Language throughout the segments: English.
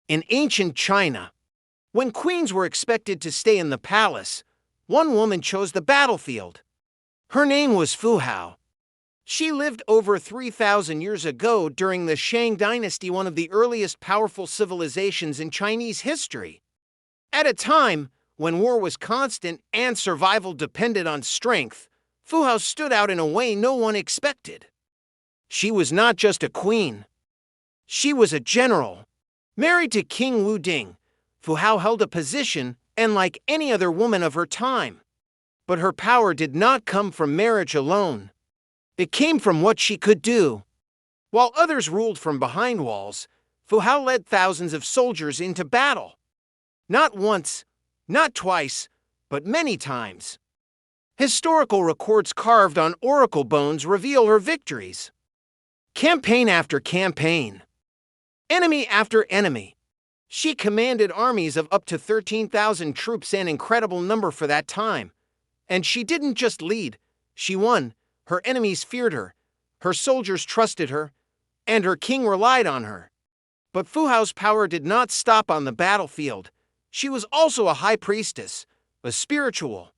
In ancient China, when queens were expected to stay in the palace, one woman chose the battlefield. Her name was Fu Hao. She lived over 3,000 years ago during the Shang dynasty, one of the earliest powerful civilizations in Chinese history. At a time when war was constant and survival depended on strength, Fu Hao stood out in a way no one expected. She was not just a queen. She was a general. Married to King Wu Ding, Fu Hao held a position unlike any other woman of her time. But her power did not come from marriage alone. It came from what she could do. While others ruled from behind walls, Fu Hao led thousands of soldiers into battle. Not once, not twice, but many times. Historical records carved on oracle bones reveal her victories. Campaign after campaign. Enemy after enemy. She commanded armies of up to 13,000 troops, an incredible number for that time. And she didn't just lead, she won. Her enemies feared her, her soldiers trusted her, and her king relied on her. But Fu Hao's power did not stop on the battlefield. She was also a high priestess, a spiritual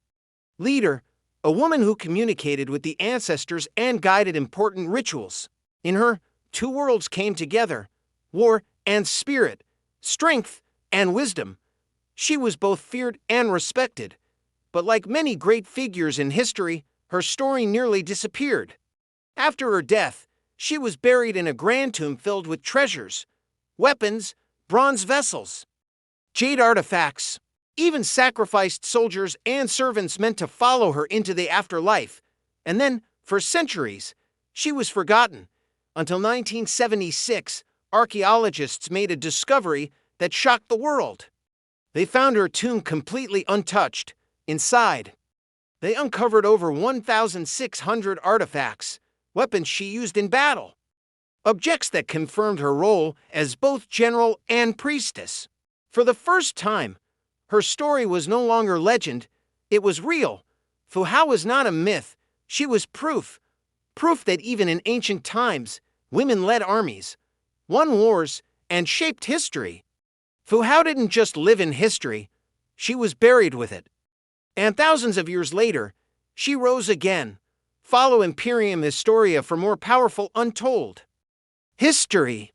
leader, a woman who communicated with the ancestors and guided important rituals. In her, two worlds came together, war and spirit, strength and wisdom. She was both feared and respected. But like many great figures in history, her story nearly disappeared. After her death, she was buried in a grand tomb filled with treasures, weapons, bronze vessels, jade artifacts, even sacrificed soldiers and servants meant to follow her into the afterlife. And then, for centuries, she was forgotten. Until 1976, archaeologists made a discovery that shocked the world. They found her tomb completely untouched. Inside, they uncovered over 1,600 artifacts, weapons she used in battle, objects that confirmed her role as both general and priestess. For the first time, her story was no longer legend, it was real. Fu Hao was not a myth, she was proof that even in ancient times, women led armies, won wars, and shaped history. Fu Hao didn't just live in history, she was buried with it. And thousands of years later, she rose again. Follow Imperium Historia for more powerful Untold history.